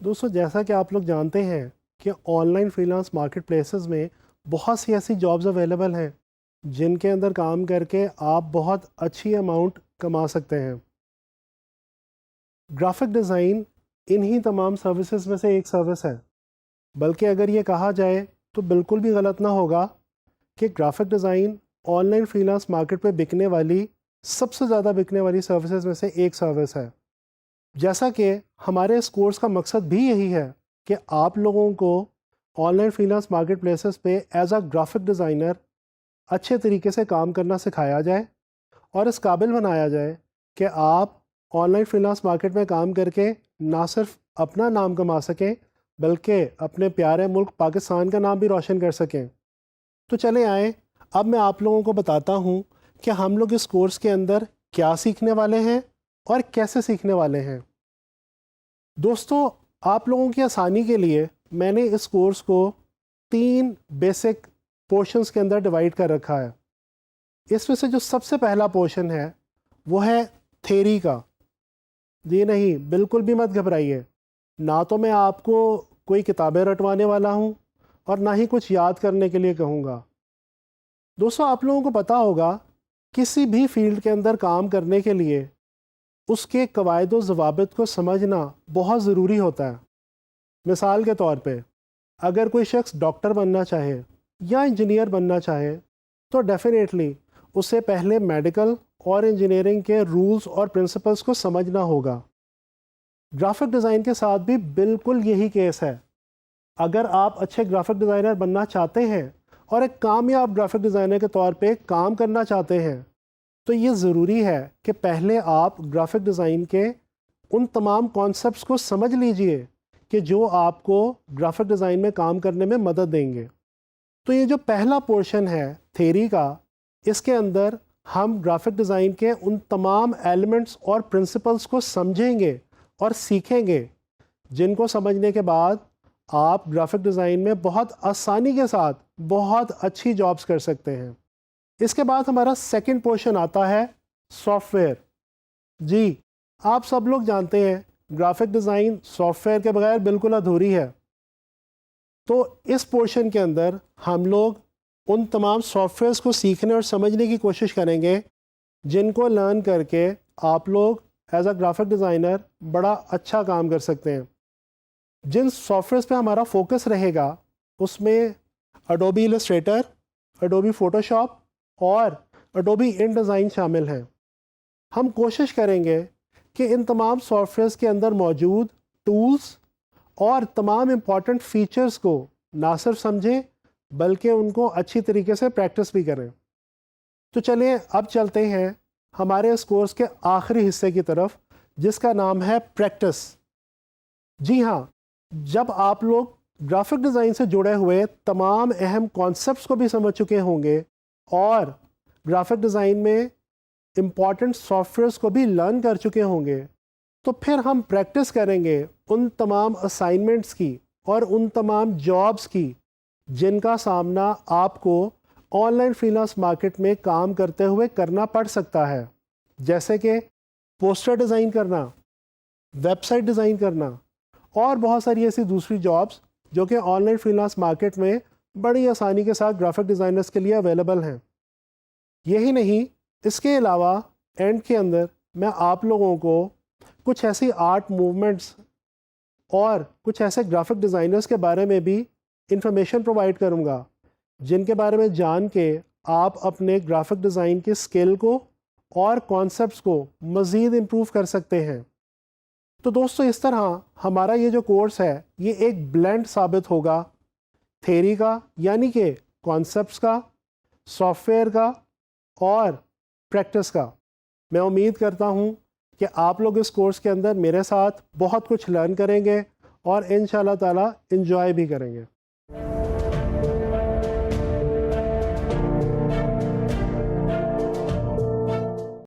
دوستوں جیسا کہ آپ لوگ جانتے ہیں کہ on line free lance market places میں بہت سی ایسی جابز اویلیبل ہیں جن کے اندر کام کر کے آپ بہت اچھی اماؤنٹ کما سکتے ہیں۔ گرافک ڈیزائن انہی تمام سروسز میں سے ایک سروس ہے، بلکہ اگر یہ کہا جائے تو بالکل بھی غلط نہ ہوگا کہ graphic design on line free lance market پہ بکنے والی سب سے زیادہ بکنے والی سروسز میں سے ایک سروس ہے۔ جیسا کہ ہمارے اس کورس کا مقصد بھی یہی ہے کہ آپ لوگوں کو on line free lance market places پہ ایز اے گرافک ڈیزائنر اچھے طریقے سے کام کرنا سکھایا جائے اور اس قابل بنایا جائے کہ آپ on line free lance market میں کام کر کے نہ صرف اپنا نام کما سکیں بلکہ اپنے پیارے ملک پاکستان کا نام بھی روشن کر سکیں۔ تو چلیں آئیں، اب میں آپ لوگوں کو بتاتا ہوں کہ ہم لوگ اس کورس کے اندر کیا سیکھنے والے ہیں اور کیسے سیکھنے والے ہیں۔ دوستو آپ لوگوں کی آسانی کے لیے میں نے اس کورس کو 3 بیسک پورشنز کے اندر ڈیوائیڈ کر رکھا ہے۔ اس میں سے جو سب سے پہلا پورشن ہے وہ ہے تھیری کا۔ جی نہیں، بالکل بھی مت گھبرائیے، نہ تو میں آپ کو کوئی کتابیں رٹوانے والا ہوں اور نہ ہی کچھ یاد کرنے کے لیے کہوں گا۔ دوستو آپ لوگوں کو پتہ ہوگا کسی بھی فیلڈ کے اندر کام کرنے کے لیے اس کے قواعد و ضوابط کو سمجھنا بہت ضروری ہوتا ہے۔ مثال کے طور پہ اگر کوئی شخص ڈاکٹر بننا چاہے یا انجینئر بننا چاہے تو ڈیفینیٹلی اسے پہلے میڈیکل اور انجینئرنگ کے رولز اور پرنسپلز کو سمجھنا ہوگا۔ گرافک ڈیزائن کے ساتھ بھی بالکل یہی کیس ہے۔ اگر آپ اچھے گرافک ڈیزائنر بننا چاہتے ہیں اور ایک کامیاب گرافک ڈیزائنر کے طور پہ کام کرنا چاہتے ہیں تو یہ ضروری ہے کہ پہلے آپ گرافک ڈیزائن کے ان تمام کانسیپٹس کو سمجھ لیجئے کہ جو آپ کو گرافک ڈیزائن میں کام کرنے میں مدد دیں گے۔ تو یہ جو پہلا پورشن ہے تھیری کا، اس کے اندر ہم گرافک ڈیزائن کے ان تمام ایلیمنٹس اور پرنسپلز کو سمجھیں گے اور سیکھیں گے جن کو سمجھنے کے بعد آپ گرافک ڈیزائن میں بہت آسانی کے ساتھ بہت اچھی جابز کر سکتے ہیں۔ اس کے بعد ہمارا سیکنڈ پورشن آتا ہے سافٹ ویئر۔ جی آپ سب لوگ جانتے ہیں گرافک ڈیزائن سافٹ ویئر کے بغیر بالکل ادھوری ہے۔ تو اس پورشن کے اندر ہم لوگ ان تمام سافٹ ویئرس کو سیکھنے اور سمجھنے کی کوشش کریں گے جن کو لرن کر کے آپ لوگ ایز اے گرافک ڈیزائنر بڑا اچھا کام کر سکتے ہیں۔ جن سافٹ ویئرس پہ ہمارا فوکس رہے گا اس میں اڈوبی السٹریٹر، اڈوبی فوٹوشاپ اور اڈوبی ان ڈیزائن شامل ہیں۔ ہم کوشش کریں گے کہ ان تمام سافٹ ویئرس کے اندر موجود ٹولز اور تمام امپورٹنٹ فیچرز کو نہ صرف سمجھیں بلکہ ان کو اچھی طریقے سے پریکٹس بھی کریں۔ تو چلیں اب چلتے ہیں ہمارے اس کورس کے آخری حصے کی طرف جس کا نام ہے پریکٹس۔ جی ہاں، جب آپ لوگ گرافک ڈیزائن سے جڑے ہوئے تمام اہم کانسیپٹس کو بھی سمجھ چکے ہوں گے اور گرافک ڈیزائن میں امپورٹنٹ سافٹ ویئرس کو بھی لرن کر چکے ہوں گے تو پھر ہم پریکٹس کریں گے ان تمام اسائنمنٹس کی اور ان تمام جابس کی جن کا سامنا آپ کو on line free lance market میں کام کرتے ہوئے کرنا پڑ سکتا ہے، جیسے کہ پوسٹر ڈیزائن کرنا، ویب سائٹ ڈیزائن کرنا اور بہت ساری ایسی دوسری جابس جو کہ on line free lance market میں بڑی آسانی کے ساتھ گرافک ڈیزائنرز کے لیے اویلیبل ہیں۔ یہی نہیں، اس کے علاوہ اینڈ کے اندر میں آپ لوگوں کو کچھ ایسی آرٹ موومنٹس اور کچھ ایسے گرافک ڈیزائنرز کے بارے میں بھی انفارمیشن پرووائڈ کروں گا جن کے بارے میں جان کے آپ اپنے گرافک ڈیزائن کی اسکل کو اور کانسیپٹس کو مزید امپروو کر سکتے ہیں۔ تو دوستو اس طرح ہمارا یہ جو کورس ہے یہ ایک بلینڈ ثابت ہوگا تھیری کا یعنی کہ کانسیپٹس کا، سافٹ ویئر کا اور پریکٹس کا۔ میں امید کرتا ہوں کہ آپ لوگ اس کورس کے اندر میرے ساتھ بہت کچھ لرن کریں گے اور انشاءاللہ تعالی انجوائے بھی کریں گے۔